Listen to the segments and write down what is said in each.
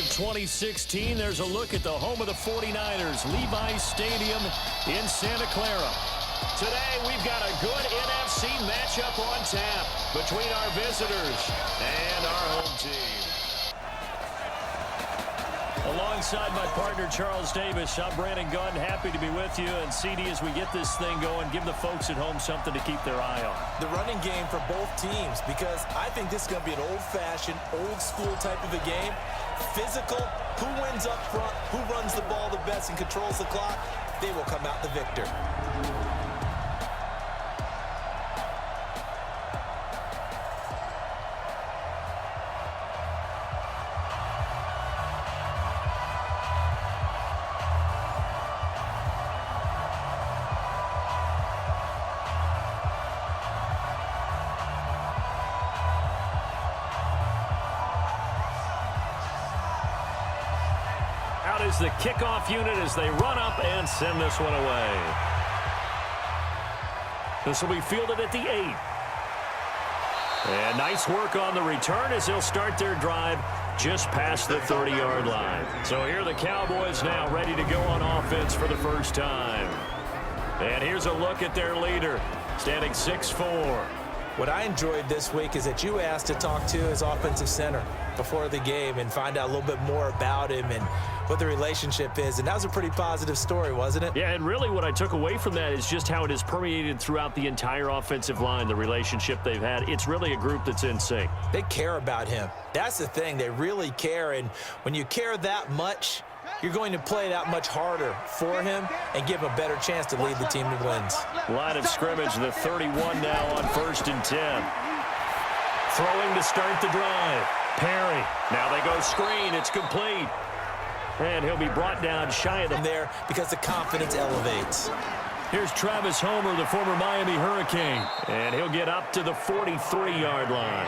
of 2016, there's a look at the home of the 49ers, Levi's Stadium in Santa Clara. Today, we've got a good NFC matchup on tap between our visitors and our home team. Alongside my partner, Charles Davis, I'm Brandon Gunn. Happy to be with you. And CD, as we get this thing going, give the folks at home something to keep their eye on. The running game for both teams, because I think this is going to be an old-fashioned, old-school type of a game. Physical, who wins up front, who runs the ball the best and controls the clock, they will come out the victor. Out is the kickoff unit as they run up and send this one away. This will be fielded at the 8. And nice work on the return as they'll start their drive just past the 30-yard line. So here are the Cowboys now ready to go on offense for the first time. And here's a look at their leader, standing 6'4". What I enjoyed this week is that you asked to talk to his offensive center before the game and find out a little bit more about him and what the relationship is. And that was a pretty positive story, wasn't it? Yeah, and really what I took away from that is just how it has permeated throughout the entire offensive line, the relationship they've had. It's really a group that's in sync. They care about him. That's the thing. They really care. And when you care that much, you're going to play that much harder for him and give him a better chance to lead the team to wins. Line of scrimmage, the 31 now on 1st and 10. Throwing to start the drive. Perry. Now they go screen. It's complete. And he'll be brought down shy of them there because the confidence elevates. Here's Travis Homer, the former Miami Hurricane. And he'll get up to the 43-yard line.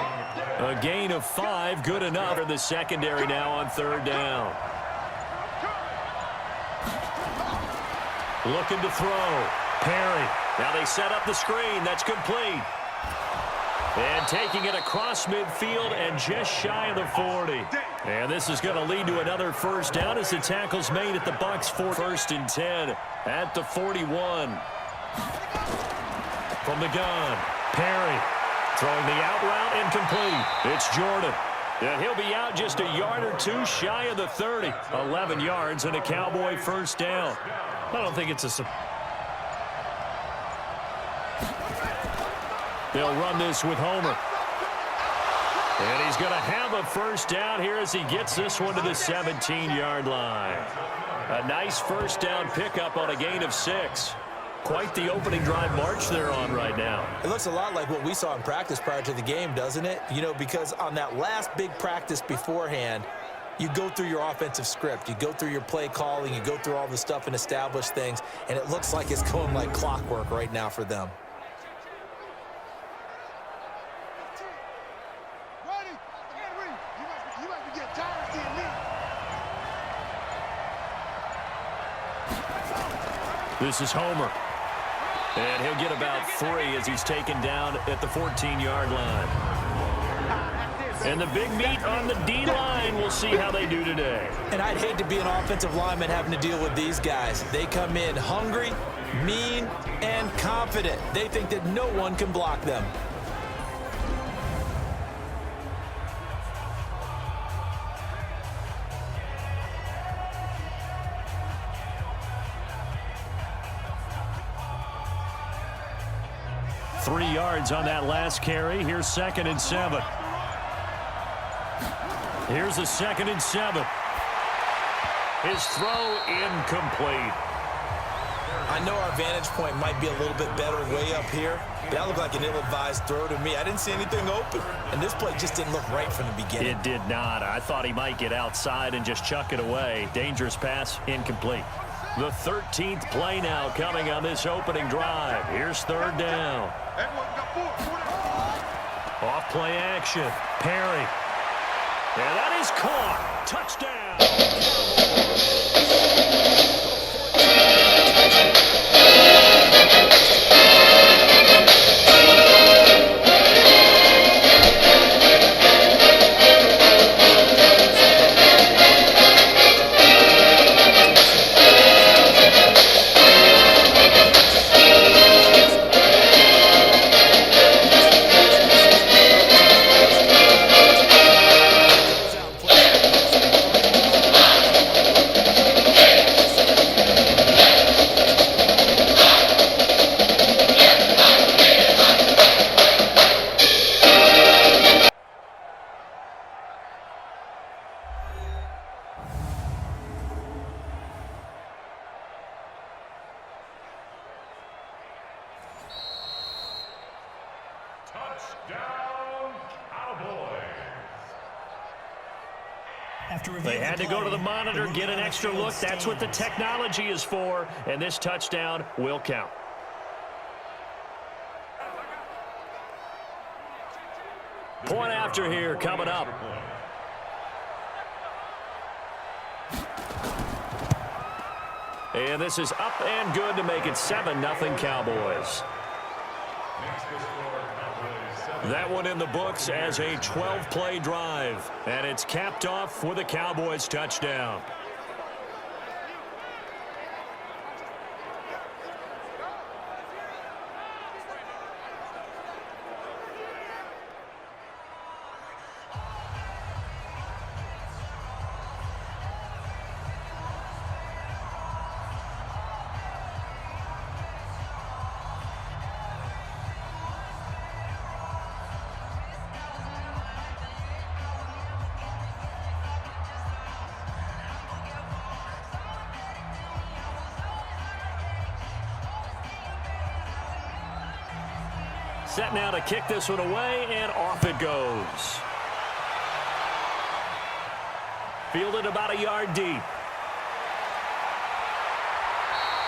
A gain of 5, good enough for the secondary now on 3rd down. Looking to throw. Perry. Now they set up the screen. That's complete. And taking it across midfield and just shy of the 40. And this is going to lead to another first down as the tackle's made at the Bucs for 1st and 10 at the 41. From the gun, Perry throwing the out route incomplete. It's Jordan. And he'll be out just a yard or two shy of the 30. 11 yards and a Cowboy first down. I don't think it's a surprise. They'll run this with Homer. And he's going to have a first down here as he gets this one to the 17-yard line. A nice first down pickup on a gain of 6. Quite the opening drive march they're on right now. It looks a lot like what we saw in practice prior to the game, doesn't it? You know, because on that last big practice beforehand, you go through your offensive script. You go through your play calling. You go through all the stuff and establish things. And it looks like it's going like clockwork right now for them. This is Homer. And he'll get about 3 as he's taken down at the 14-yard line. And the big meat on the D-line, we'll see how they do today. And I'd hate to be an offensive lineman having to deal with these guys. They come in hungry, mean, and confident. They think that no one can block them. Three yards on that last carry. Here's 2nd and 7. Here's a 2nd and 7. His throw incomplete. I know our vantage point might be a little bit better way up here, but that looked like an ill-advised throw to me. I didn't see anything open, and this play just didn't look right from the beginning. It did not. I thought he might get outside and just chuck it away. Dangerous pass, incomplete. The 13th play now coming on this opening drive. Here's 3rd down. Off play action. Perry. And that is caught. Touchdown. They had to go to the monitor, get an extra look. That's what the technology is for, and this touchdown will count. Point after here coming up. And this is up and good to make it 7-0 Cowboys. That one in the books as a 12-play drive. And it's capped off with a Cowboys touchdown. Set now to kick this one away, and off it goes. Fielded about a yard deep.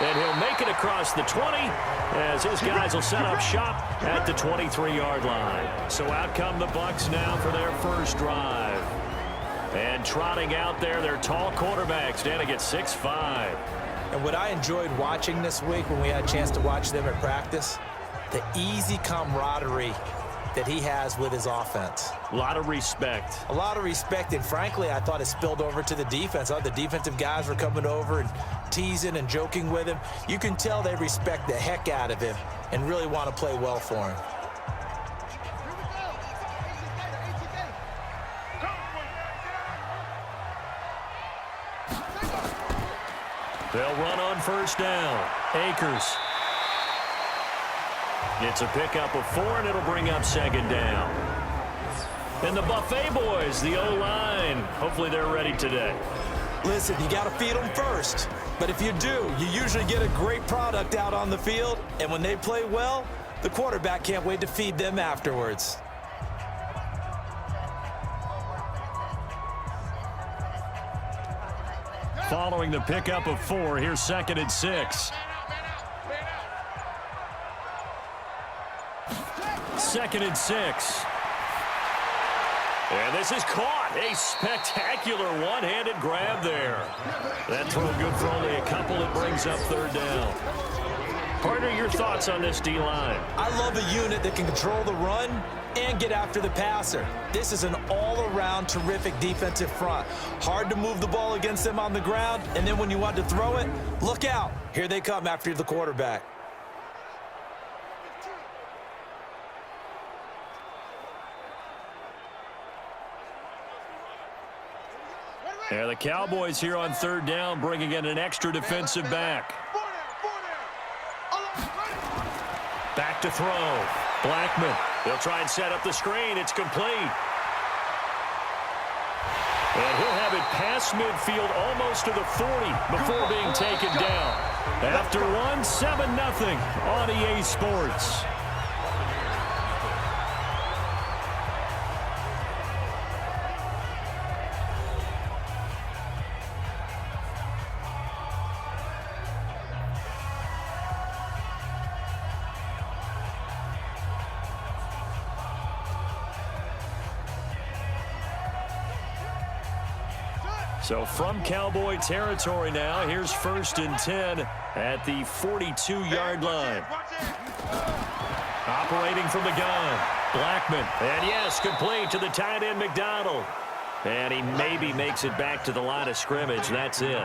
And he'll make it across the 20 as his guys will set up shop at the 23-yard line. So out come the Bucs now for their first drive. And trotting out there, their tall quarterbacks, standing at 6'5". And what I enjoyed watching this week when we had a chance to watch them at practice, the easy camaraderie that he has with his offense. A lot of respect. A lot of respect, and frankly, I thought it spilled over to the defense. The defensive guys were coming over and teasing and joking with him. You can tell they respect the heck out of him and really want to play well for him. They'll run on first down. Akers. It's a pickup of 4, and it'll bring up second down. And the Buffet boys, the O-line, hopefully they're ready today. Listen, you got to feed them first. But if you do, you usually get a great product out on the field. And when they play well, the quarterback can't wait to feed them afterwards. Following the pickup of 4, here's 2nd and 6. 2nd and 6. And this is caught. A spectacular one-handed grab there. That throw good for only a couple. It brings up 3rd down. Partner, your thoughts on this D-line? I love a unit that can control the run and get after the passer. This is an all-around terrific defensive front. Hard to move the ball against them on the ground, and then when you want to throw it, look out. Here they come after the quarterback. Yeah, the Cowboys here on 3rd down, bringing in an extra defensive back. Back to throw. Blackman. They'll try and set up the screen. It's complete. And he'll have it past midfield almost to the 40 before being taken down. After one, 7-0 on EA Sports. So from Cowboy territory now, here's 1st and 10 at the 42-yard line. Operating from the gun, Blackman. And yes, complete to the tight end, McDonald. And he maybe makes it back to the line of scrimmage. That's it.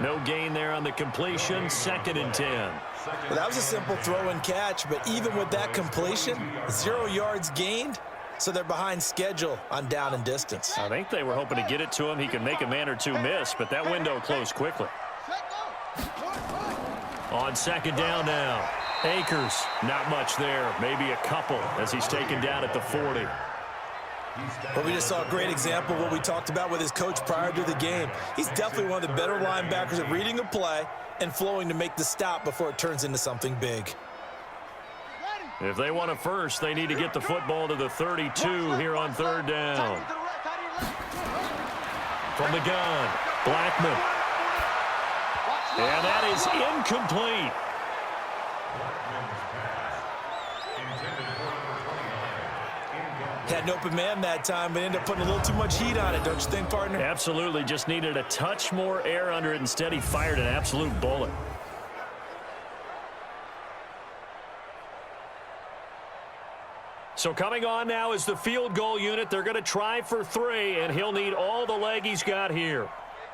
No gain there on the completion. 2nd and 10. Well, that was a simple throw and catch, but even with that completion, 0 yards gained. So they're behind schedule on down and distance. I think they were hoping to get it to him. He could make a man or two miss, but that window closed quickly. On 2nd down now. Akers, not much there. Maybe a couple as he's taken down at the 40. But we just saw a great example of what we talked about with his coach prior to the game. He's definitely one of the better linebackers at reading a play and flowing to make the stop before it turns into something big. If they want a first, they need to get the football to the 32 here on third down. From the gun, Blackman. And that is incomplete. Had an open man that time, but ended up putting a little too much heat on it, don't you think, partner? Absolutely. Just needed a touch more air under it. Instead, he fired an absolute bullet. So coming on now is the field goal unit. They're going to try for 3, and he'll need all the leg he's got here.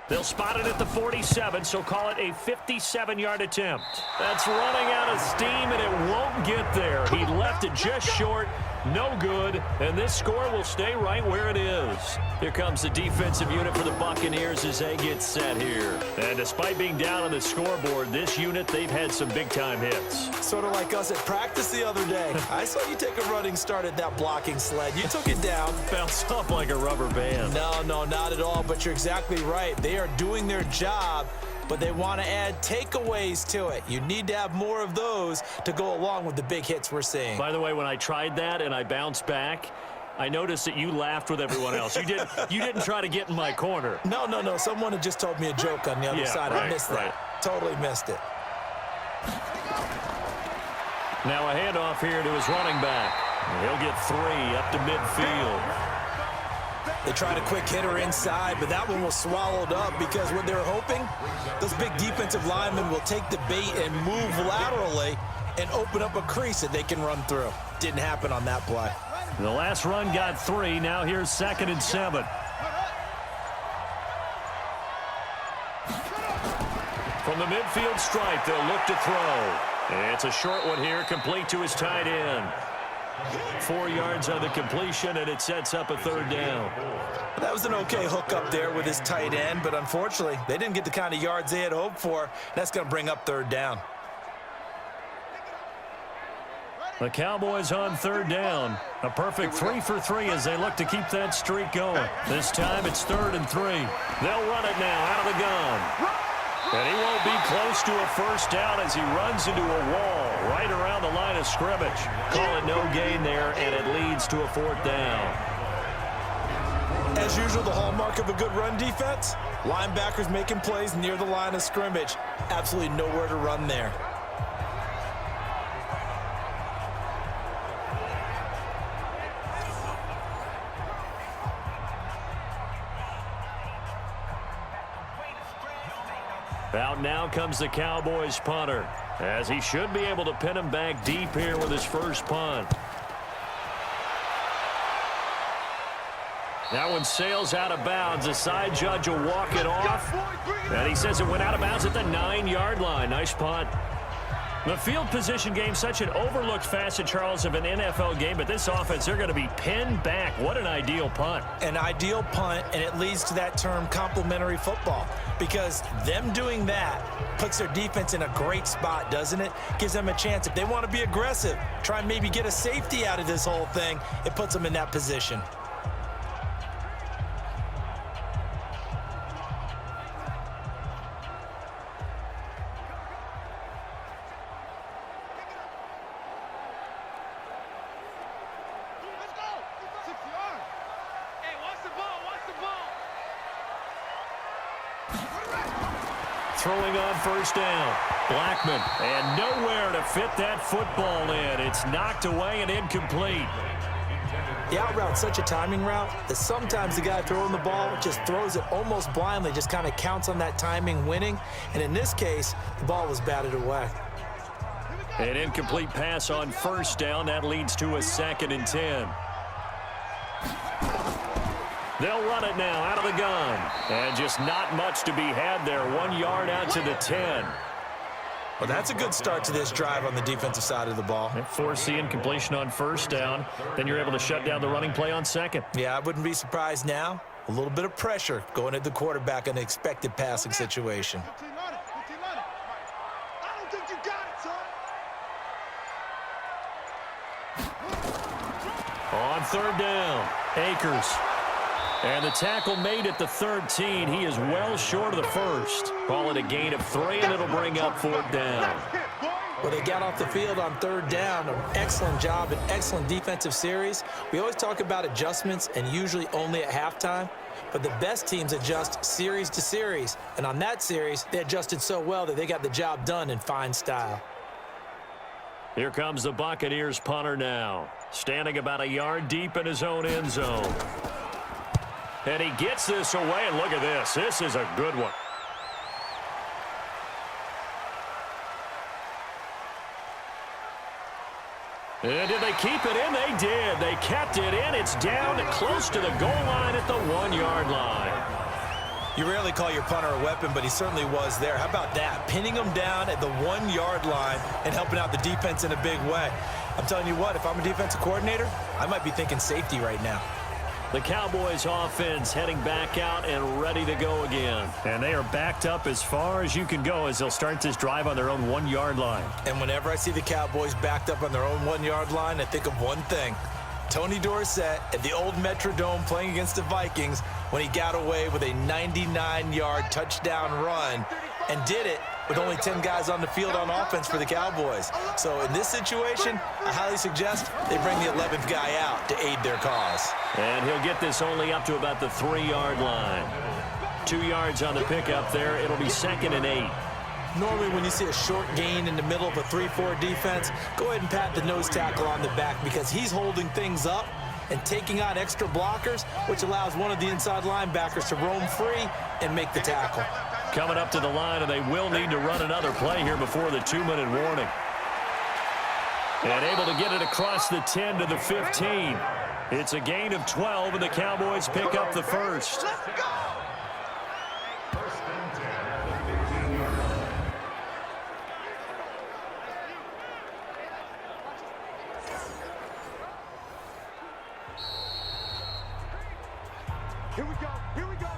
They'll spot it at the 47, so call it a 57-yard attempt. That's running out of steam, and it won't get there. He left it just short. No good, and this score will stay right where it is. Here comes the defensive unit for the Buccaneers as they get set here. And despite being down on the scoreboard, this unit, they've had some big-time hits. Sort of like us at practice the other day. I saw you take a running start at that blocking sled. You took it down. Bounced off like a rubber band. No, not at all, but you're exactly right. They are doing their job, but they want to add takeaways to it. You need to have more of those to go along with the big hits we're seeing. By the way, when I tried that and I bounced back, I noticed that you laughed with everyone else. You didn't try to get in my corner. No. Someone had just told me a joke on the other side. Right, I missed that. Totally missed it. Now a handoff here to his running back. He'll get 3 up to midfield. They tried a quick hitter inside, but that one was swallowed up because what they're hoping, those big defensive linemen will take the bait and move laterally and open up a crease that they can run through. Didn't happen on that play. The last run got 3. Now here's 2nd and 7. From the midfield stripe, they'll look to throw. It's a short one here, complete to his tight end. 4 yards on the completion, and it sets up a 3rd down. That was an okay hook up there with his tight end, but unfortunately, they didn't get the kind of yards they had hoped for. That's going to bring up 3rd down. The Cowboys on 3rd down. A perfect 3 for 3 as they look to keep that streak going. This time it's 3rd and 3. They'll run it now out of the gun. And he won't be close to a 1st down as he runs into a wall right around the line of scrimmage. Call it no gain there, and it leads to a 4th down. As usual, the hallmark of a good run defense, linebackers making plays near the line of scrimmage. Absolutely nowhere to run there. Out now comes the Cowboys punter, as he should be able to pin him back deep here with his first punt. That one sails out of bounds. The side judge will walk it off, and he says it went out of bounds at the 9-yard line. Nice punt. The field position game, such an overlooked facet, Charles, of an NFL game, but this offense, they're going to be pinned back. What an ideal punt. An ideal punt, and it leads to that term complementary football, because them doing that puts their defense in a great spot, doesn't it? Gives them a chance. If they want to be aggressive, try and maybe get a safety out of this whole thing, it puts them in that position. Throwing on 1st down. Blackman, and nowhere to fit that football in. It's knocked away and incomplete. The out route's such a timing route that sometimes the guy throwing the ball just throws it almost blindly, just kind of counts on that timing winning. And in this case, the ball was batted away. An incomplete pass on 1st down. That leads to a 2nd and 10. They'll run it now out of the gun. And just not much to be had there. 1 yard out to the 10. Well, that's a good start to this drive on the defensive side of the ball. Force the incompletion on 1st down. Then you're able to shut down the running play on 2nd. Yeah, I wouldn't be surprised now. A little bit of pressure going at the quarterback in an expected passing situation. On 3rd down, Akers. And the tackle made at the 13. He is well short of the 1st. Call it a gain of 3, and it'll bring up 4th down. Well, they got off the field on third down. An excellent job, an excellent defensive series. We always talk about adjustments and usually only at halftime. But the best teams adjust series to series. And on that series, they adjusted so well that they got the job done in fine style. Here comes the Buccaneers punter now. Standing about a yard deep in his own end zone. And he gets this away, and look at this. This is a good one. And did they keep it in? They did. They kept it in. It's down close to the goal line at the 1-yard line. You rarely call your punter a weapon, but he certainly was there. How about that? Pinning him down at the 1-yard line and helping out the defense in a big way. I'm telling you what, if I'm a defensive coordinator, I might be thinking safety right now. The Cowboys offense heading back out and ready to go again. And they are backed up as far as you can go as they'll start this drive on their own 1-yard line. And whenever I see the Cowboys backed up on their own 1-yard line, I think of one thing. Tony Dorsett at the old Metrodome playing against the Vikings when he got away with a 99-yard touchdown run and did it with only 10 guys on the field on offense for the Cowboys. So in this situation, I highly suggest they bring the 11th guy out to aid their cause. And he'll get this only up to about the 3-yard line. 2 yards on the pickup there. It'll be 2nd and 8. Normally when you see a short gain in the middle of a 3-4 defense, go ahead and pat the nose tackle on the back because he's holding things up and taking on extra blockers, which allows one of the inside linebackers to roam free and make the tackle. Coming up to the line, and they will need to run another play here before the 2-minute warning. And able to get it across the 10 to the 15. It's a gain of 12, and the Cowboys pick up the first. Let's go!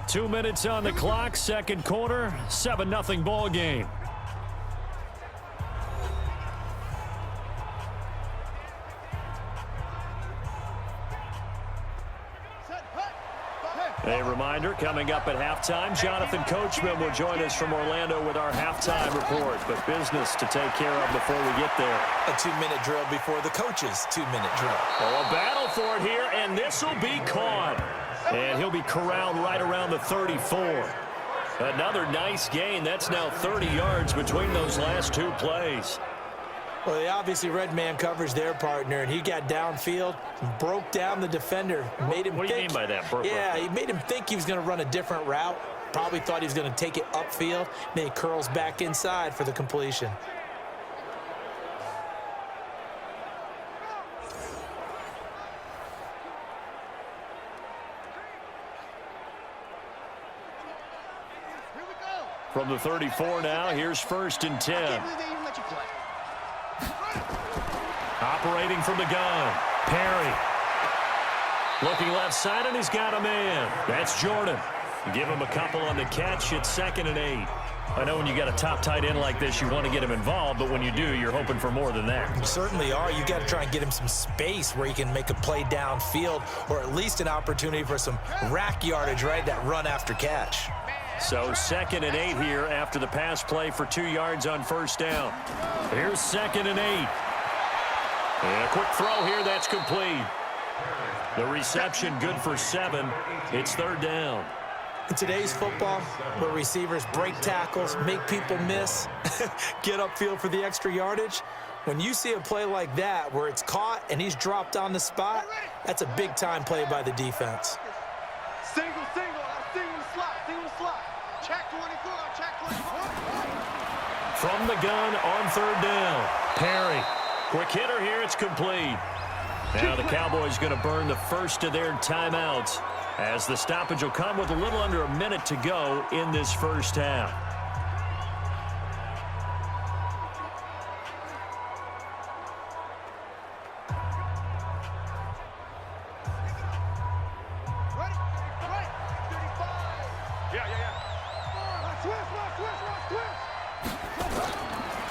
2 minutes on the clock, second quarter, 7-0 ball game. A reminder, coming up at halftime, Jonathan Coachman will join us from Orlando with our halftime report, but business to take care of before we get there. A 2-minute drill before the coach's 2-minute drill. Oh, a battle for it here, and this will be caught. And he'll be corralled right around the 34. Another nice gain. That's now 30 yards between those last 2 plays. Well, they obviously read man coverage their partner, and he got downfield, broke down the defender, made him What do you mean by that? He made him think he was going to run a different route. Probably thought he was going to take it upfield. Then he curls back inside for the completion. From the 34 now, here's 1st and 10. Operating from the gun, Perry. Looking left side, and he's got a man. That's Jordan. Give him a couple on the catch. It's 2nd and 8. I know when you got a top tight end like this, you want to get him involved, but when you do, you're hoping for more than that. You certainly are. You got to try and get him some space where he can make a play downfield, or at least an opportunity for some rack yardage, right? That run after catch. So 2nd and 8 here after the pass play for 2 yards on 1st down. Here's 2nd and 8. And a quick throw here, that's complete. The reception good for 7. It's 3rd down. In today's football, where receivers break tackles, make people miss, get upfield for the extra yardage, when you see a play like that where it's caught and he's dropped on the spot, that's a big-time play by the defense. Single, single slot. Check 24, check 24. From the gun on 3rd down, Perry. Quick hitter here, it's complete. Now the Cowboys going to burn the first of their timeouts as the stoppage will come with a little under a minute to go in this first half.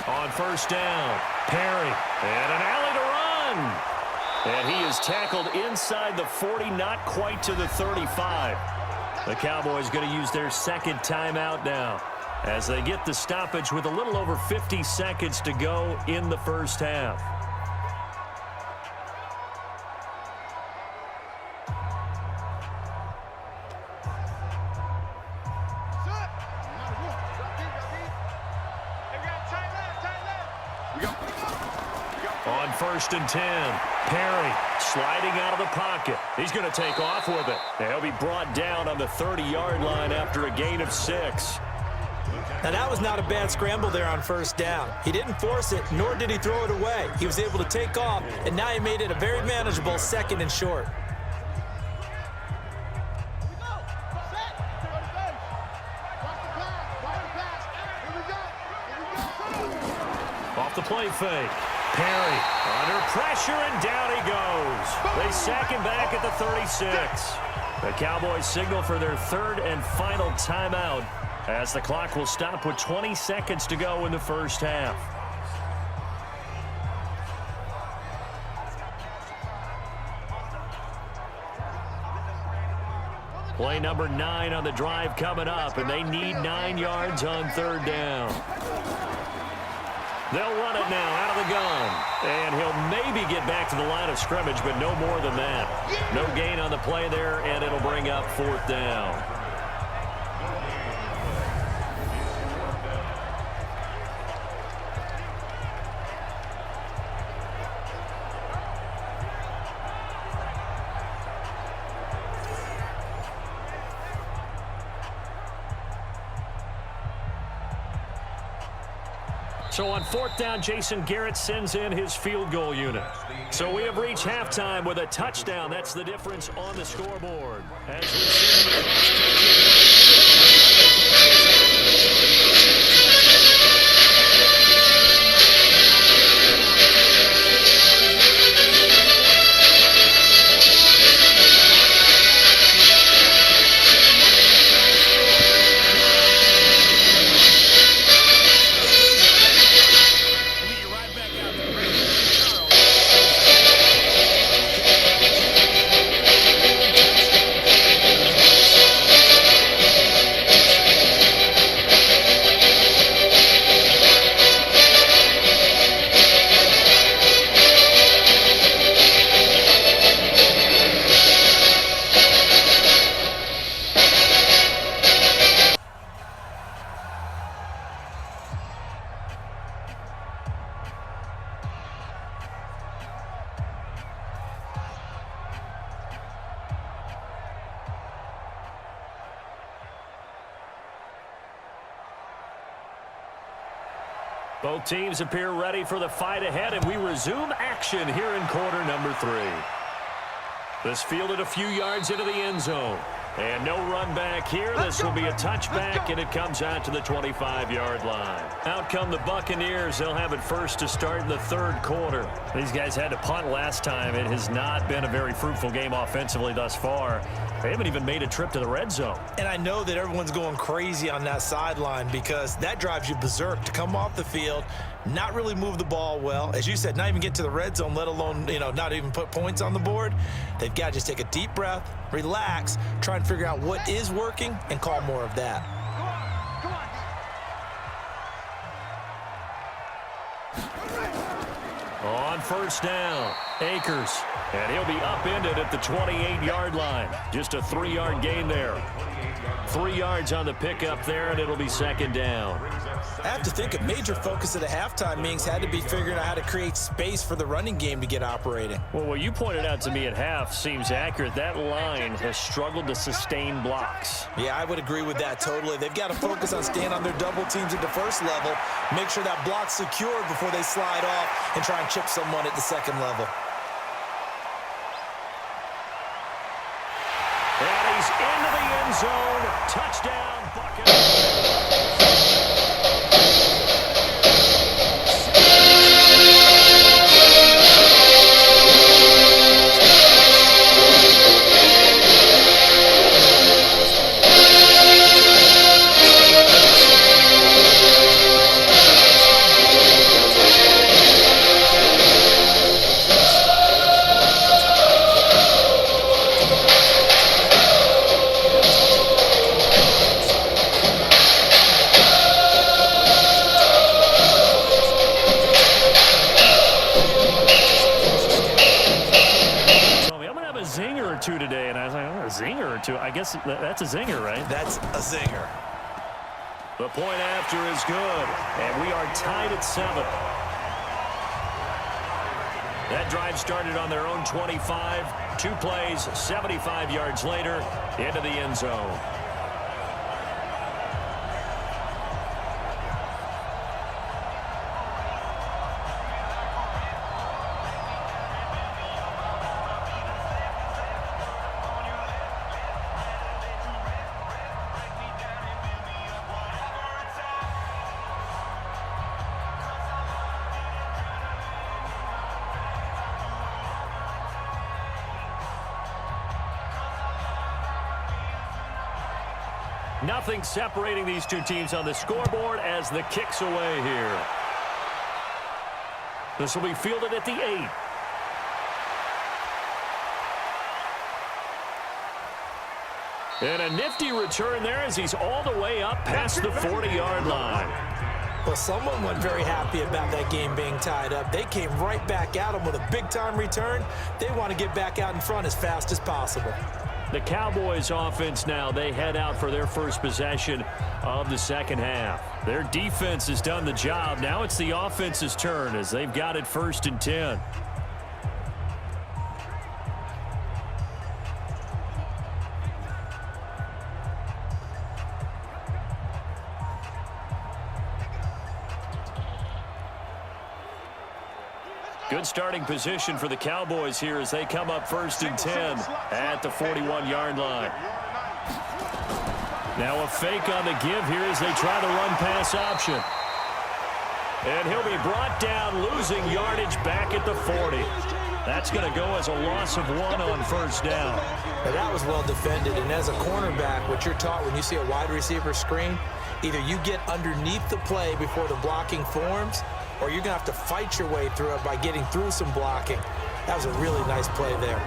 On 1st down, Perry, and an alley to run. And he is tackled inside the 40, not quite to the 35. The Cowboys going to use their 2nd timeout now. as they get the stoppage with a little over 50 seconds to go in the first half. On 1st and 10, Perry sliding out of the pocket. He's going to take off with it. And he'll be brought down on the 30-yard line after a gain of 6. Now, that was not a bad scramble there on 1st down. He didn't force it, nor did he throw it away. He was able to take off, and now he made it a very manageable 2nd and short. Off the play fake. Perry under pressure, and down he goes. They sack him back at the 36. The Cowboys signal for their 3rd and final timeout as the clock will stop with 20 seconds to go in the first half. Play number 9 on the drive coming up, and they need 9 yards on 3rd down. They'll run it now out of the gun. And he'll maybe get back to the line of scrimmage, but no more than that. No gain on the play there, and it'll bring up 4th down. So on 4th down, Jason Garrett sends in his field goal unit. So we have reached halftime with a touchdown. That's the difference on the scoreboard. As we both teams appear ready for the fight ahead, and we resume action here in quarter number 3. This fielded a few yards into the end zone. And no run back here. This will be a touchback, and it comes out to the 25-yard line. Out come the Buccaneers. They'll have it first to start in the 3rd quarter. These guys had to punt last time. It has not been a very fruitful game offensively thus far. They haven't even made a trip to the red zone. And I know that everyone's going crazy on that sideline because that drives you berserk to come off the field, not really move the ball well. As you said, not even get to the red zone, let alone, not even put points on the board. They've got to just take a deep breath, relax, try and figure out what is working and call more of that. On 1st down, Akers. And he'll be upended at the 28-yard line. Just a 3-yard gain there. 3 yards on the pickup there, and it'll be 2nd down. I have to think a major focus of the halftime meetings had to be figuring out how to create space for the running game to get operating. Well, what you pointed out to me at half seems accurate. That line has struggled to sustain blocks. Yeah, I would agree with that totally. They've got to focus on staying on their double teams at the first level, make sure that block's secured before they slide off and try and chip someone at the 2nd level. And he's into the end zone. Touchdown, Buccaneers. zinger to, I guess that's a zinger, right? That's a zinger. The point after is good, and we are tied at 7. That drive started on their own 25. 2 plays, 75 yards later, into the end zone. Nothing separating these two teams on the scoreboard as the kick's away here. This will be fielded at the 8. And a nifty return there as he's all the way up past the 40-yard line. Well, someone wasn't very happy about that game being tied up. They came right back at him with a big-time return. They want to get back out in front as fast as possible. The Cowboys offense now, they head out for their first possession of the second half. Their defense has done the job. Now it's the offense's turn as they've got it 1st and 10. Good starting position for the Cowboys here as they come up 1st and 10 at the 41-yard line. Now a fake on the give here as they try the run-pass option. And he'll be brought down, losing yardage back at the 40. That's going to go as a loss of 1 on 1st down. Now that was well defended, and as a cornerback, what you're taught when you see a wide receiver screen, either you get underneath the play before the blocking forms, or you're going to have to fight your way through it by getting through some blocking. That was a really nice play there.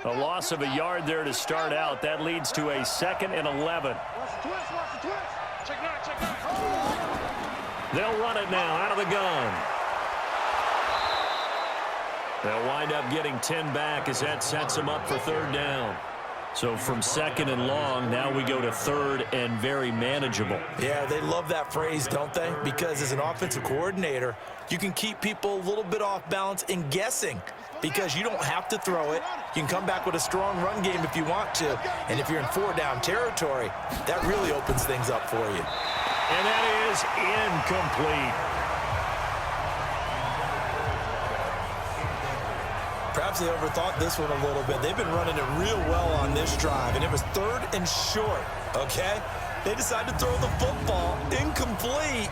A loss of a yard there to start out. That leads to a 2nd and 11. They'll run it now out of the gun. They'll wind up getting 10 back as that sets them up for 3rd down. So from 2nd and long, now we go to 3rd and very manageable. Yeah, they love that phrase, don't they? Because as an offensive coordinator, you can keep people a little bit off balance and guessing because you don't have to throw it. You can come back with a strong run game if you want to. And if you're in 4-down territory, that really opens things up for you. And that is incomplete. Perhaps they overthought this one a little bit. They've been running it real well on this drive, and it was 3rd and short, okay? They decided to throw the football incomplete.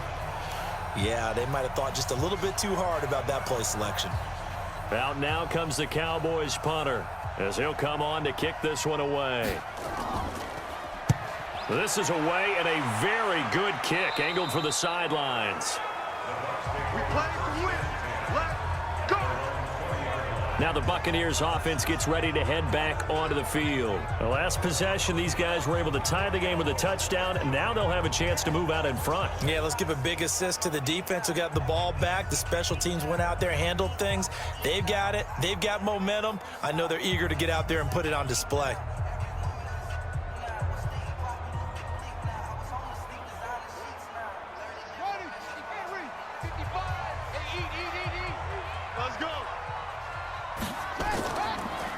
Yeah, they might have thought just a little bit too hard about that play selection. Out now comes the Cowboys punter as he'll come on to kick this one away. This is away and a very good kick angled for the sidelines. We play to win. Let's go. Now the Buccaneers offense gets ready to head back onto the field. The last possession, these guys were able to tie the game with a touchdown, and now they'll have a chance to move out in front. Yeah, let's give a big assist to the defense who got the ball back. The special teams went out there, handled things. They've got it. They've got momentum. I know they're eager to get out there and put it on display. Let's go.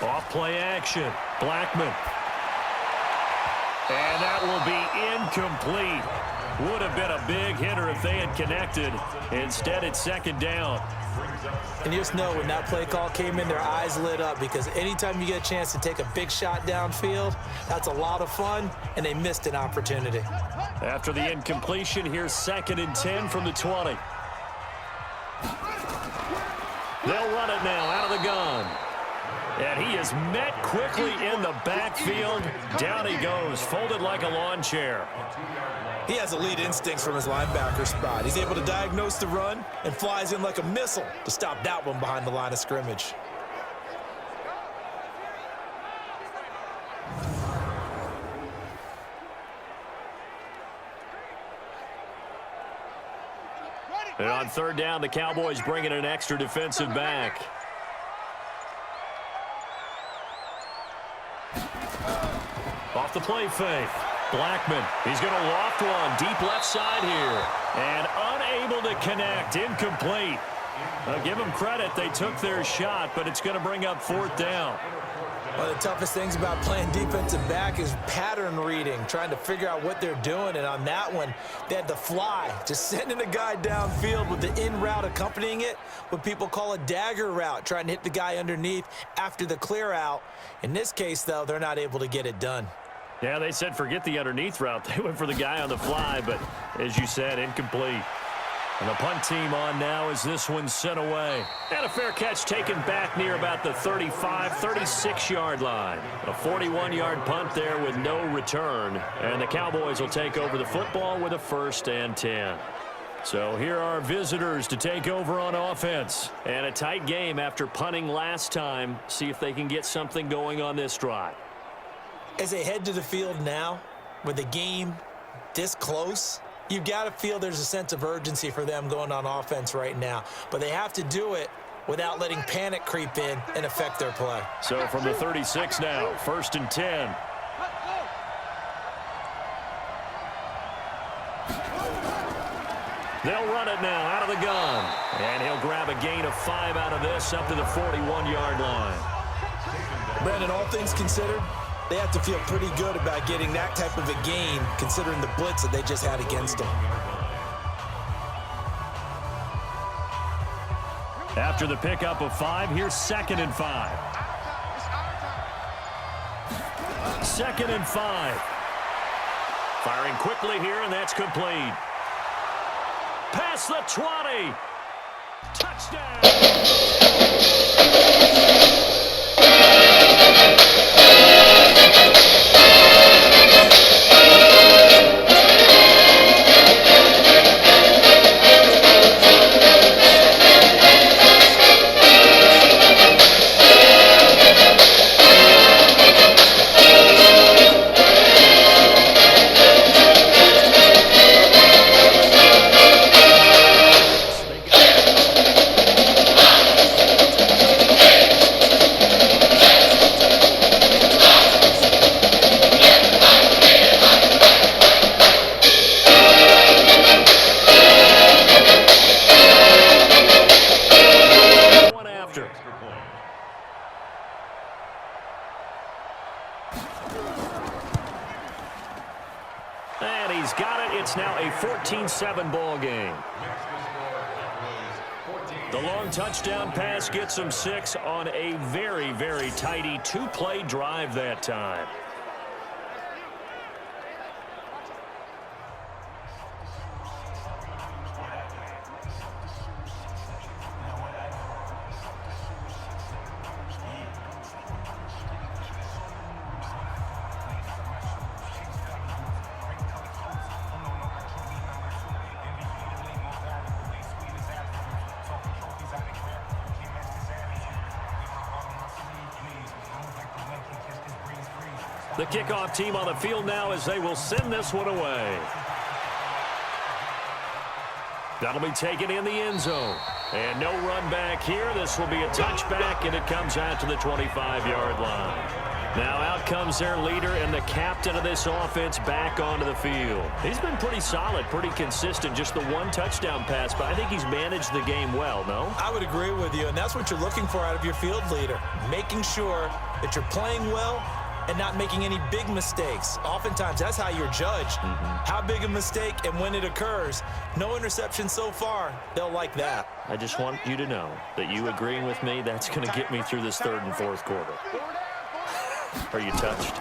Off play action. Blackman. And that will be incomplete. Would have been a big hitter if they had connected. Instead, it's 2nd down. And you just know when that play call came in, their eyes lit up because anytime you get a chance to take a big shot downfield, that's a lot of fun, and they missed an opportunity. After the incompletion, here's 2nd and 10 from the 20. They'll run it now out of the gun. And he is met quickly in the backfield. Down he goes, folded like a lawn chair. He has elite instincts from his linebacker spot. He's able to diagnose the run and flies in like a missile to stop that one behind the line of scrimmage. And on third down, the Cowboys bring in an extra defensive back. Off the play fake. Blackman, he's going to loft one deep left side here. And unable to connect, incomplete. I'll give them credit, they took their shot, but it's going to bring up fourth down. One of the toughest things about playing defensive back is pattern reading, trying to figure out what they're doing. And on that one, they had to fly, just sending a guy downfield with the in route accompanying it, what people call a dagger route, trying to hit the guy underneath after the clear out. In this case, though, they're not able to get it done. Yeah, they said forget the underneath route. They went for the guy on the fly, but as you said, incomplete. And the punt team on now as this one's sent away. And a fair catch taken back near about the 35, 36-yard line. A 41-yard punt there with no return. And the Cowboys will take over the football with a 1st and 10. So here are visitors to take over on offense. And a tight game after punting last time. See if they can get something going on this drive. As they head to the field now, with the game this close, you've got to feel there's a sense of urgency for them going on offense right now. But they have to do it without letting panic creep in and affect their play. So from the 36 now, 1st and 10. They'll run it now out of the gun. And he'll grab a gain of 5 out of this up to the 41-yard line. Brandon, all things considered, they have to feel pretty good about getting that type of a gain considering the blitz that they just had against them. After the pickup of 5, here's 2nd and 5. 2nd and 5. Firing quickly here, and that's complete. Past the 20. Touchdown. And he's got it. It's now a 14-7 ball game. The long touchdown pass gets him 6 on a very, very tidy 2-play drive that time. The kickoff team on the field now as they will send this one away. That'll be taken in the end zone. And no run back here. This will be a touchback, and it comes out to the 25-yard line. Now out comes their leader and the captain of this offense back onto the field. He's been pretty solid, pretty consistent, just the one touchdown pass, but I think he's managed the game well, no? I would agree with you, and that's what you're looking for out of your field leader, making sure that you're playing well and not making any big mistakes. Oftentimes, that's how you're judged. How big a mistake and when it occurs. No interception so far. They'll like that. I just want you to know that you agreeing with me, that's going to get me through this third and fourth quarter. Are you touched?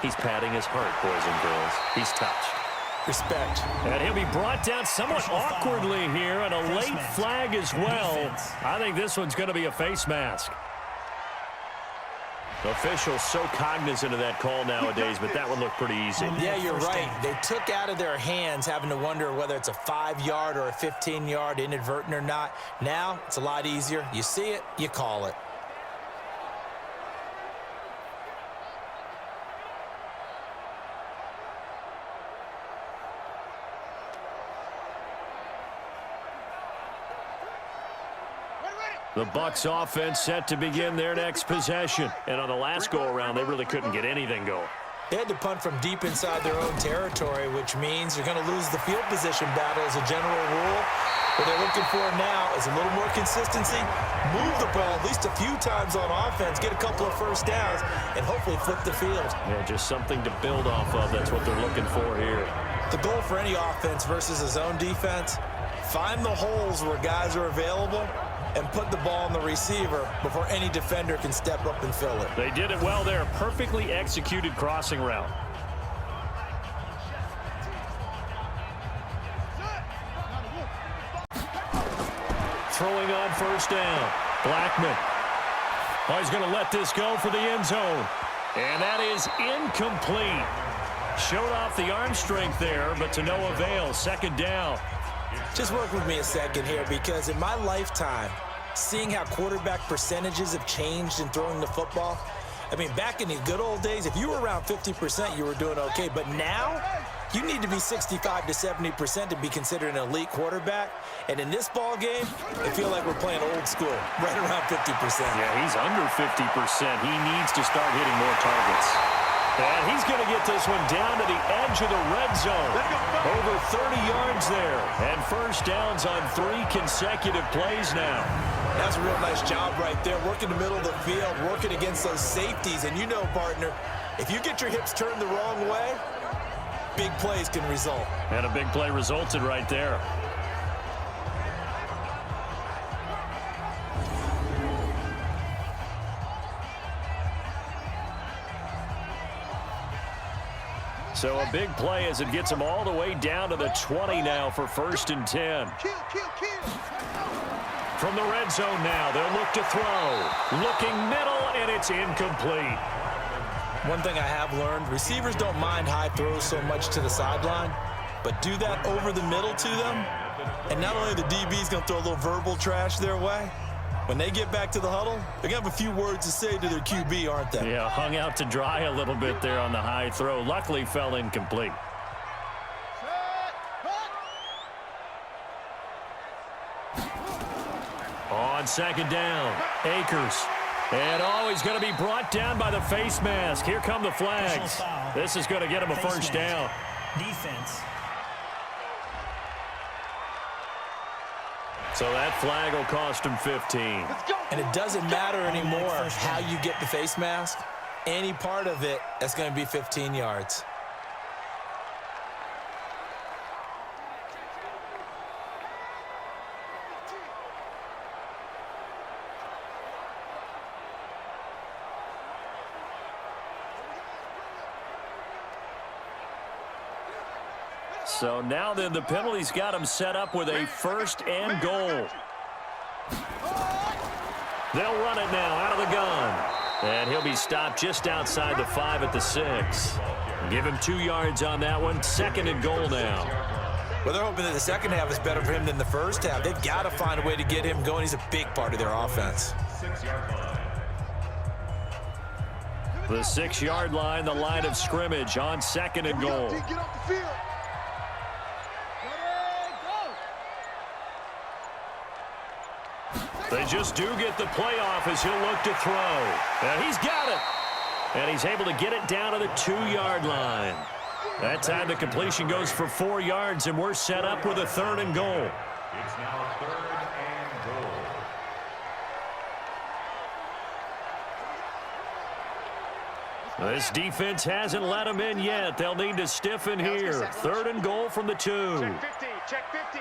He's patting his heart, boys and girls. He's touched. Respect. And he'll be brought down somewhat awkwardly here, and a late flag as well. I think this one's going to be a face mask. Officials so cognizant of that call nowadays, but that one looked pretty easy. Yeah, you're right. They took out of their hands having to wonder whether it's a 5-yard or a 15-yard inadvertent or not. Now, it's a lot easier. You see it, you call it. The Bucs offense set to begin their next possession. And on the last go-around, they really couldn't get anything going. They had to punt from deep inside their own territory, which means you're going to lose the field position battle as a general rule. What they're looking for now is a little more consistency, move the ball at least a few times on offense, get a couple of first downs, and hopefully flip the field. Yeah, just something to build off of. That's what they're looking for here. The goal for any offense versus a zone defense, find the holes where guys are available and put the ball on the receiver before any defender can step up and fill it. They did it well there. Perfectly executed crossing route. Throwing on first down. Blackman. Oh, he's going to let this go for the end zone. And that is incomplete. Showed off the arm strength there, but to no avail. Second down. Just work with me a second here, because in my lifetime, seeing how quarterback percentages have changed in throwing the football, I mean, back in the good old days, if you were around 50%, you were doing okay. But now, you need to be 65 to 70% to be considered an elite quarterback. And in this ball game, I feel like we're playing old school, right around 50%. Yeah, he's under 50%. He needs to start hitting more targets. And he's going to get this one down to the edge of the red zone. Over 30 yards there. And first downs on 3 consecutive plays now. That's a real nice job right there, working the middle of the field, working against those safeties. And you know, partner, if you get your hips turned the wrong way, big plays can result. And a big play resulted right there. So a big play as it gets them all the way down to the 20 now for first and 10. From the red zone now, they'll look to throw. Looking middle, and it's incomplete. One thing I have learned, receivers don't mind high throws so much to the sideline, but do that over the middle to them, and not only the DB's going to throw a little verbal trash their way, when they get back to the huddle, they're going to have a few words to say to their QB, aren't they? Yeah, hung out to dry a little bit there on the high throw. Luckily, fell incomplete. On second down, Akers. And he's going to be brought down by the face mask. Here come the flags. This is going to get him a first down. Defense. So that flag will cost him 15. And it doesn't matter anymore how you get the face mask. Any part of it, that's going to be 15 yards. So now then the penalty's got him set up with a first and goal. They'll run it now out of the gun. And he'll be stopped just outside the 5 at the 6. Give him 2 yards on that one. Second and goal now. Well, they're hoping that the second half is better for him than the first half. They've got to find a way to get him going. He's a big part of their offense. The 6-yard line, the line of scrimmage on second and goal. Get off the field. They just do get the playoff as he'll look to throw. And he's got it. And he's able to get it down to the 2-yard line. That time the completion goes for 4 yards, and we're set up with a third and goal. It's now third and goal. This defense hasn't let them in yet. They'll need to stiffen here. Third and goal from the 2. Check 50.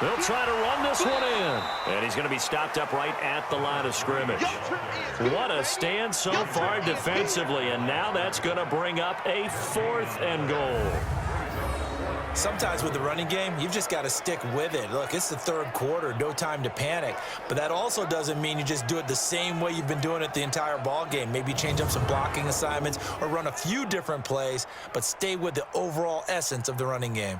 They'll try to run this one in. And he's going to be stopped up right at the line of scrimmage. What a stand so far defensively. And now that's going to bring up a 4th and goal. Sometimes with the running game, you've just got to stick with it. Look, it's the third quarter, no time to panic. But that also doesn't mean you just do it the same way you've been doing it the entire ball game. Maybe change up some blocking assignments or run a few different plays, but stay with the overall essence of the running game.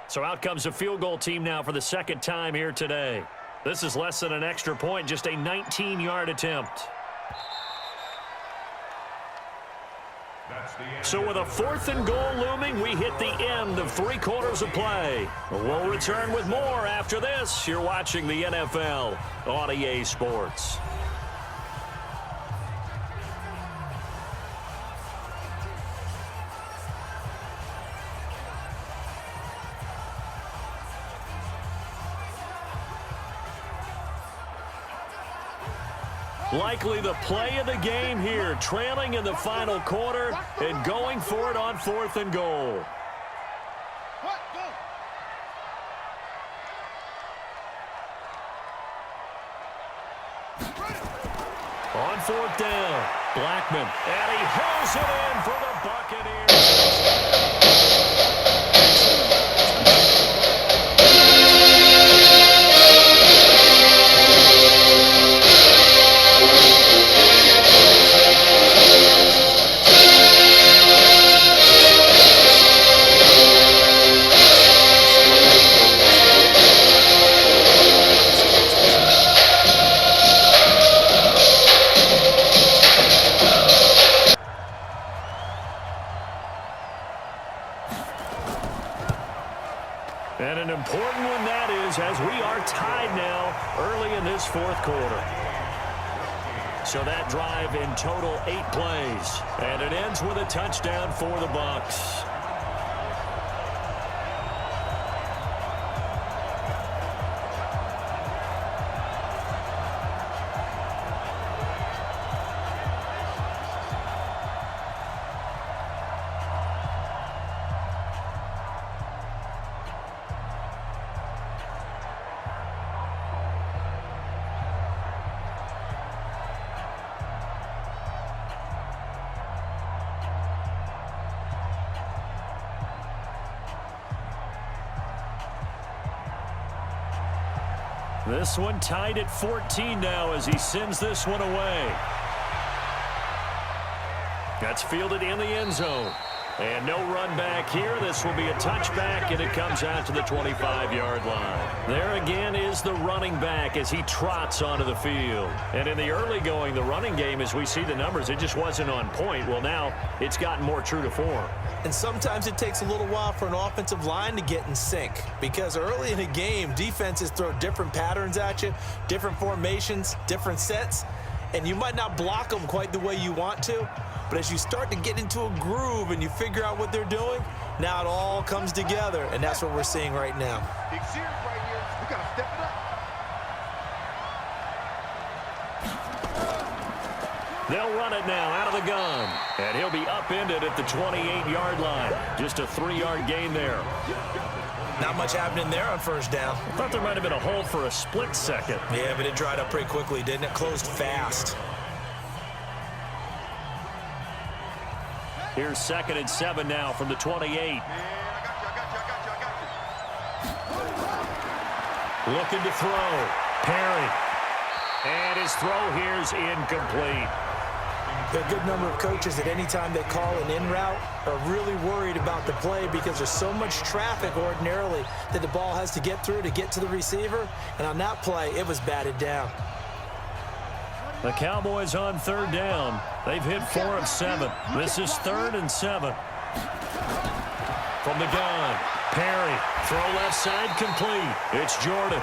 So out comes a field goal team now for the second time here today. This is less than an extra point, just a 19-yard attempt. So with a 4th and goal looming, we hit the end of 3 quarters of play. We'll return with more after this. You're watching the NFL on EA Sports. Likely the play of the game here, trailing in the final quarter and going for it on 4th and goal. On 4th down, Blackman, and he hauls it in for the Buccaneers. And an important one that is, as we are tied now early in this 4th quarter. So that drive in total 8 plays. And it ends with a touchdown for the Bucs. This one tied at 14 now as he sends this one away. That's fielded in the end zone. And no run back here. This will be a touchback, and it comes out to the 25-yard line. There again is the running back as he trots onto the field. And in the early going, the running game, as we see the numbers, it just wasn't on point. Well, now it's gotten more true to form. And sometimes it takes a little while for an offensive line to get in sync, because early in a game, defenses throw different patterns at you, different formations, different sets, and you might not block them quite the way you want to. But as you start to get into a groove and you figure out what they're doing, now it all comes together, and that's what we're seeing right now. Big series right here. We got to step it up. They'll run it now out of the gun, and he'll be upended at the 28-yard line. Just a 3-yard gain there. Not much happening there on 1st down. I thought there might have been a hold for a split second. Yeah, but it dried up pretty quickly, didn't it? Closed fast. Here's 2nd and 7 now from the 28. I got you. Looking to throw. Perry. And his throw here's incomplete. There are a good number of coaches at any time they call an in route are really worried about the play because there's so much traffic ordinarily that the ball has to get through to get to the receiver. And on that play, it was batted down. The Cowboys on 3rd down. They've hit 4 of 7. This is 3rd and 7. From the gun, Perry. Throw left side complete. It's Jordan.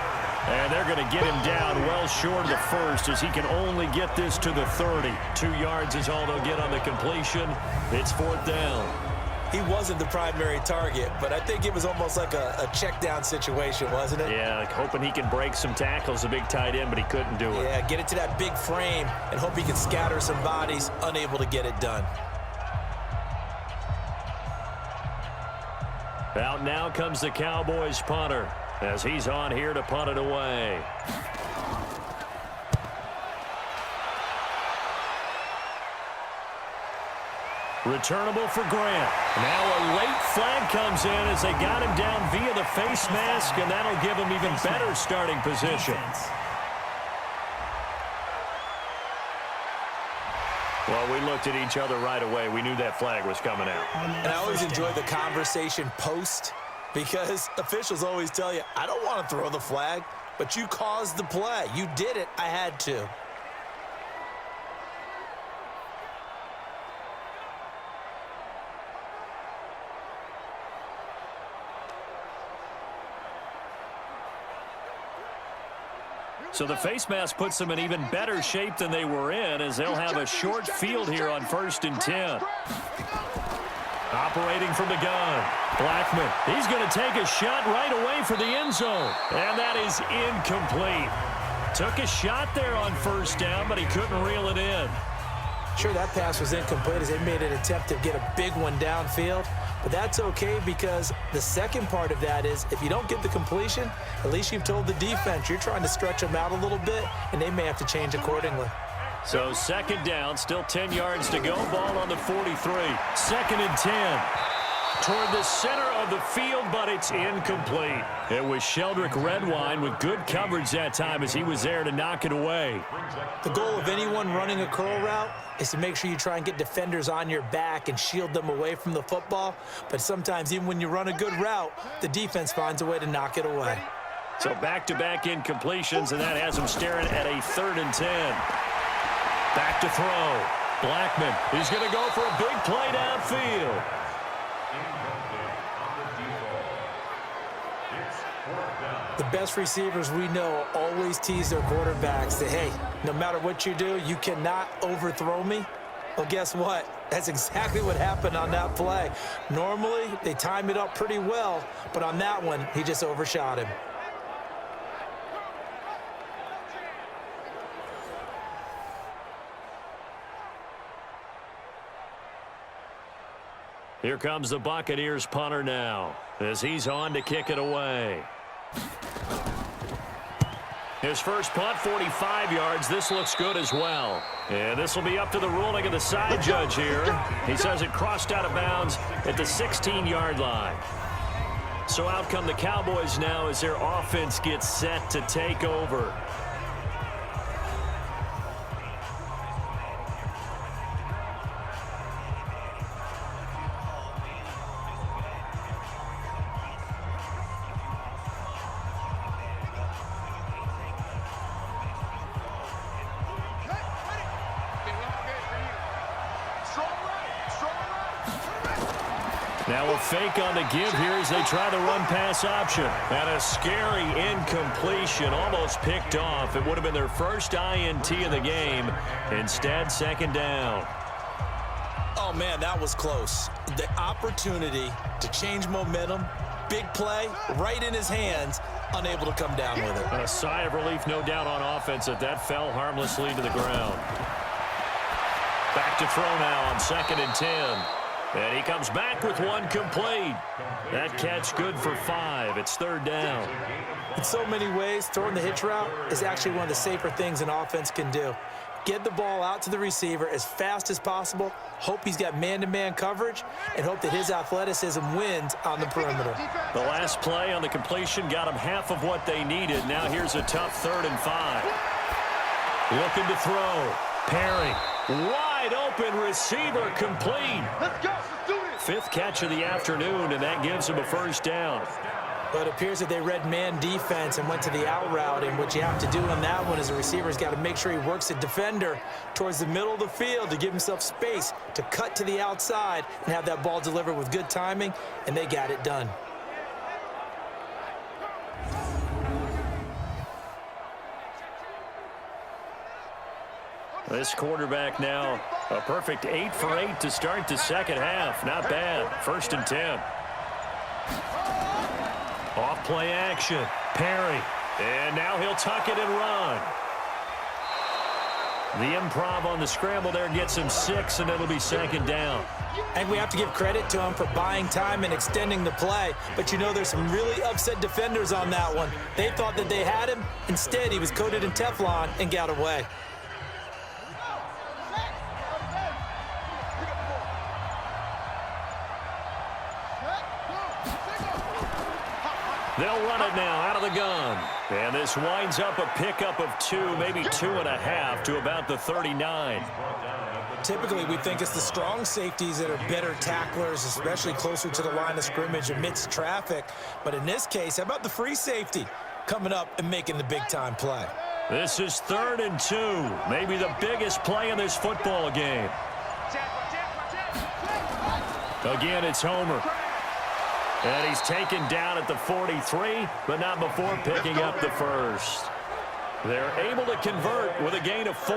And they're going to get him down well short of the 1st as he can only get this to the 30. 2 yards is all they'll get on the completion. It's 4th down. He wasn't the primary target, but I think it was almost like a check down situation, wasn't it? Yeah, like hoping he can break some tackles, a big tight end, but he couldn't do it. Yeah, get it to that big frame and hope he can scatter some bodies, unable to get it done. Out now comes the Cowboys punter as he's on here to punt it away. Returnable for Grant. Now a late flag comes in as they got him down via the face mask, and that'll give him even better starting position. Well, we looked at each other right away. We knew that flag was coming out. And I always enjoy the conversation post because officials always tell you, I don't want to throw the flag, but you caused the play. You did it. I had to. So the face mask puts them in even better shape than they were in, as they'll have a short field here on 1st and 10. Operating from the gun, Blackman. He's going to take a shot right away for the end zone. And that is incomplete. Took a shot there on 1st down, but he couldn't reel it in. Sure, that pass was incomplete as they made an attempt to get a big one downfield. But that's okay, because the second part of that is if you don't get the completion, at least you've told the defense you're trying to stretch them out a little bit, and they may have to change accordingly. So 2nd down, still 10 yards to go. Ball on the 43. 2nd and 10. Toward the center of the field, but it's incomplete. It was Sheldrick Redwine with good coverage that time as he was there to knock it away. The goal of anyone running a curl route is to make sure you try and get defenders on your back and shield them away from the football. But sometimes even when you run a good route, the defense finds a way to knock it away. So back-to-back incompletions, and that has him staring at a 3rd and 10. Back to throw. Blackman. He's going to go for a big play downfield. The best receivers we know always tease their quarterbacks that, hey, no matter what you do, you cannot overthrow me. Well, guess what? That's exactly what happened on that play. Normally, they time it up pretty well, but on that one, he just overshot him. Here comes the Buccaneers punter now as he's on to kick it away. His first punt, 45 yards. This looks good as well. And this will be up to the ruling of the side judge here. He says it crossed out of bounds at the 16-yard line. So out come the Cowboys now as their offense gets set to take over. Now a fake on the give here as they try the run-pass option. And a scary incompletion, almost picked off. It would have been their first INT of the game. Instead, 2nd down. Oh, man, that was close. The opportunity to change momentum, big play, right in his hands, unable to come down with it. A sigh of relief, no doubt, on offense that fell harmlessly to the ground. Back to throw now on 2nd and 10. And he comes back with one complete. That catch good for 5. It's 3rd down. In so many ways, throwing the hitch route is actually one of the safer things an offense can do. Get the ball out to the receiver as fast as possible, hope he's got man-to-man coverage, and hope that his athleticism wins on the perimeter. The last play on the completion got them half of what they needed. Now here's a tough 3rd and 5. Looking to throw. Perry. Wide open receiver, complete. Let's go. Let's do this. 5th catch of the afternoon, and that gives him a 1st down. But it appears that they read man defense and went to the out route, and what you have to do on that one is the receiver's got to make sure he works the defender towards the middle of the field to give himself space to cut to the outside and have that ball delivered with good timing, and they got it done. This quarterback now, a perfect 8 for 8 to start the 2nd half. Not bad. 1st and 10. Off play action. Perry. And now he'll tuck it and run. The improv on the scramble there gets him 6, and it'll be 2nd down. And we have to give credit to him for buying time and extending the play. But you know, there's some really upset defenders on that one. They thought that they had him. Instead, he was coated in Teflon and got away. They'll run it now out of the gun. And this winds up a pickup of 2, maybe 2.5 to about the 39. Typically, we think it's the strong safeties that are better tacklers, especially closer to the line of scrimmage amidst traffic. But in this case, how about the free safety coming up and making the big-time play? This is 3rd and 2, maybe the biggest play in this football game. Again, it's Homer. And he's taken down at the 43, but not before picking up the 1st. They're able to convert with a gain of 4.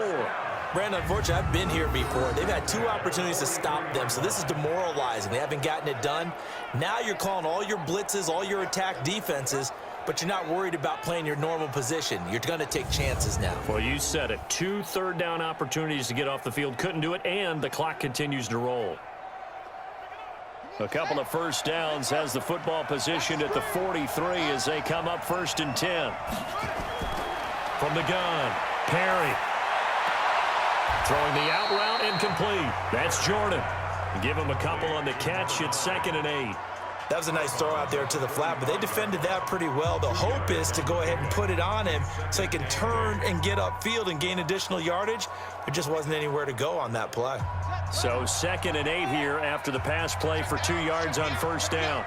Brandon, unfortunately, I've been here before. They've had 2 opportunities to stop them, so this is demoralizing. They haven't gotten it done. Now you're calling all your blitzes, all your attack defenses, but you're not worried about playing your normal position. You're going to take chances now. Well, you said it. 2 third-down opportunities to get off the field. Couldn't do it, and the clock continues to roll. A couple of first downs has the football position at the 43 as they come up 1st and 10. From the gun, Perry. Throwing the out route incomplete. That's Jordan. Give him a couple on the catch. It's 2nd and 8. That was a nice throw out there to the flat, but they defended that pretty well. The hope is to go ahead and put it on him so he can turn and get upfield and gain additional yardage. There just wasn't anywhere to go on that play. So 2nd and 8 here after the pass play for 2 yards on 1st down.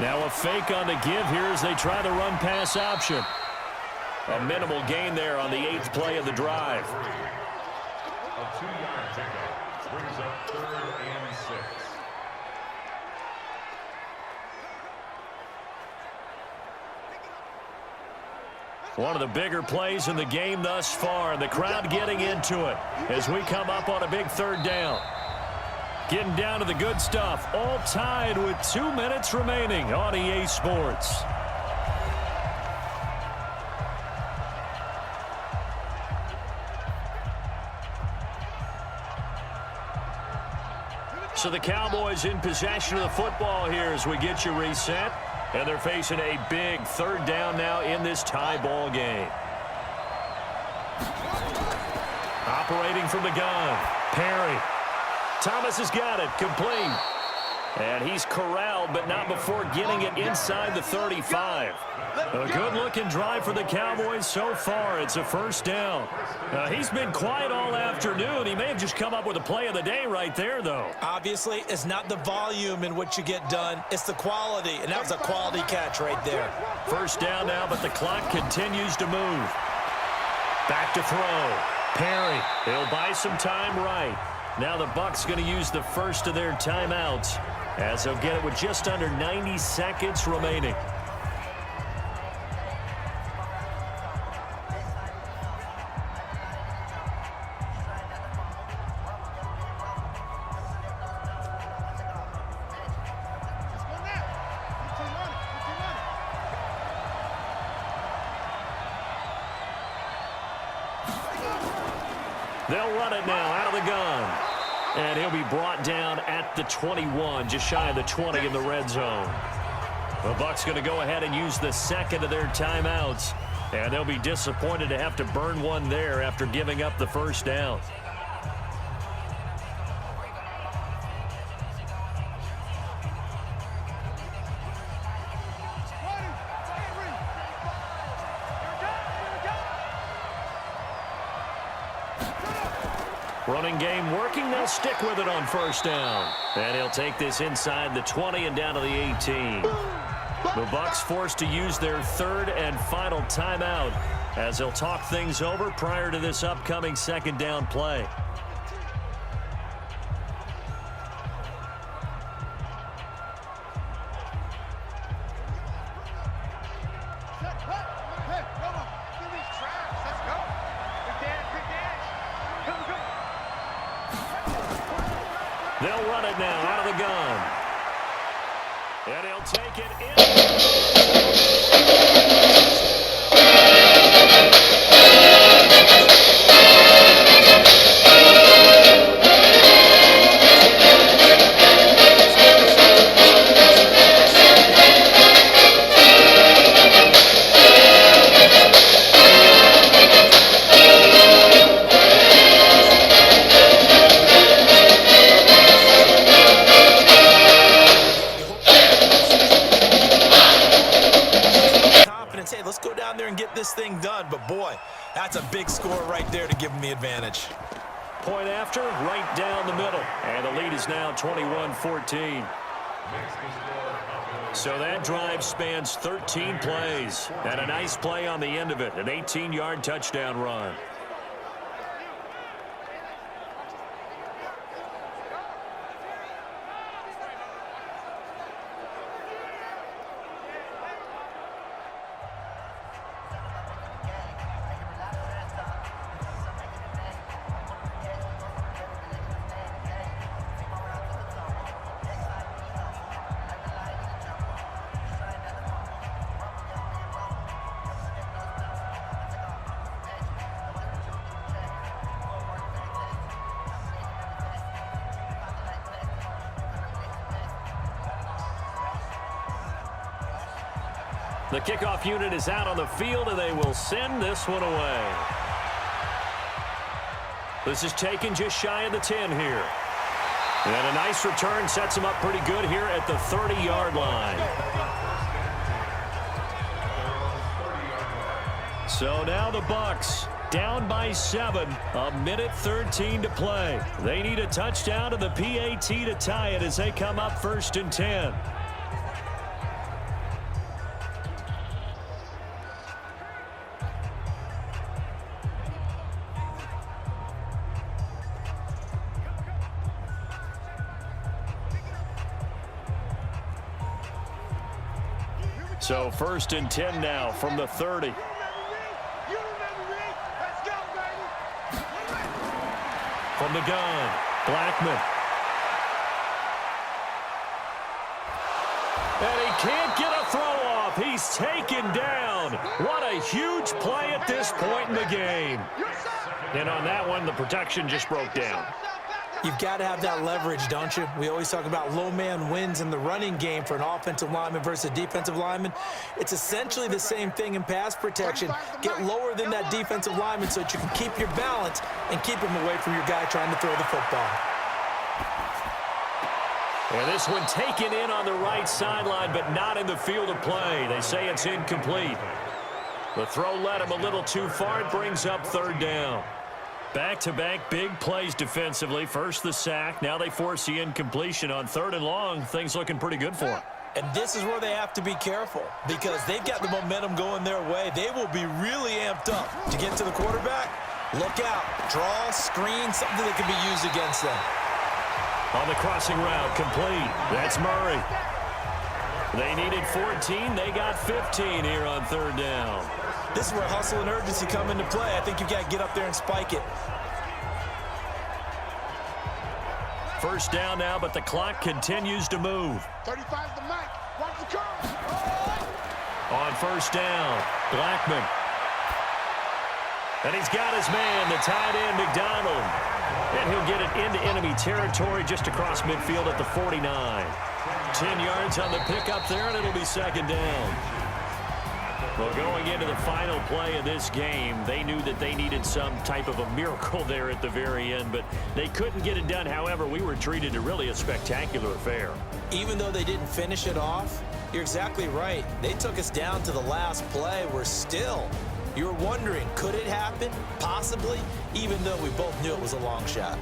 Now a fake on the give here as they try the run-pass option. A minimal gain there on the 8th play of the drive. A 2-yard pickup brings up 3rd and 6. One of the bigger plays in the game thus far, and the crowd getting into it as we come up on a big 3rd down. Getting down to the good stuff, all tied with 2 minutes remaining on EA Sports. So the Cowboys in possession of the football here as we get you reset. And they're facing a big 3rd down now in this tie ball game. Operating from the gun, Perry. Thomas has got it, complete. And he's corralled, but not before getting it inside the 35. A good-looking drive for the Cowboys so far. It's a 1st down. He's been quiet all afternoon. He may have just come up with a play of the day right there, though. Obviously, it's not the volume in which you get done. It's the quality, and that was a quality catch right there. 1st down now, but the clock continues to move. Back to throw. Perry. He'll buy some time right. Now the Bucs going to use the first of their timeouts as they'll get it with just under 90 seconds remaining. They'll run it now out of the gun. And he'll be brought down at the 21, just shy of the 20 in the red zone. The Bucs going to go ahead and use the 2nd of their timeouts. And they'll be disappointed to have to burn one there after giving up the 1st down. Running game working. They'll stick with it on 1st down. And he'll take this inside the 20 and down to the 18. The Bucs forced to use their 3rd and final timeout as they'll talk things over prior to this upcoming 2nd down play. They'll run it now out of the gun. And he'll take it this thing done, but boy, that's a big score right there to give them the advantage. Point after, right down the middle. And the lead is now 21-14. So that drive spans 13 plays. And a nice play on the end of it, an 18-yard touchdown run. The kickoff unit is out on the field, and they will send this one away. This is taken just shy of the 10 here. And a nice return sets him up pretty good here at the 30-yard line. So now the Bucs down by 7, 1:13 to play. They need a touchdown to the PAT to tie it as they come up 1st and 10. So 1st and 10 now from the 30. From the gun, Blackman. And he can't get a throw off. He's taken down. What a huge play at this point in the game. And on that one, the protection just broke down. You've got to have that leverage, don't you? We always talk about low man wins in the running game for an offensive lineman versus a defensive lineman. It's essentially the same thing in pass protection. Get lower than that defensive lineman so that you can keep your balance and keep him away from your guy trying to throw the football. And this one taken in on the right sideline, but not in the field of play. They say it's incomplete. The throw led him a little too far. It brings up 3rd down. Back-to-back big plays defensively. First the sack. Now they force the incompletion on 3rd and long. Things looking pretty good for them. And this is where they have to be careful because they've got the momentum going their way. They will be really amped up to get to the quarterback. Look out. Draw, screen, something that can be used against them. On the crossing route, complete. That's Murray. They needed 14. They got 15 here on 3rd down. This is where hustle and urgency come into play. I think you've got to get up there and spike it. 1st down now, but the clock continues to move. 35's the mic. Watch the curve. On 1st down, Blackman. And he's got his man, the tight end, McDonald. And he'll get it into enemy territory just across midfield at the 49. 10 yards on the pickup there, and it'll be 2nd down. Well, going into the final play of this game, they knew that they needed some type of a miracle there at the very end, but they couldn't get it done. However, we were treated to really a spectacular affair. Even though they didn't finish it off, you're exactly right. They took us down to the last play. We're still, you're wondering, could it happen? Possibly, even though we both knew it was a long shot.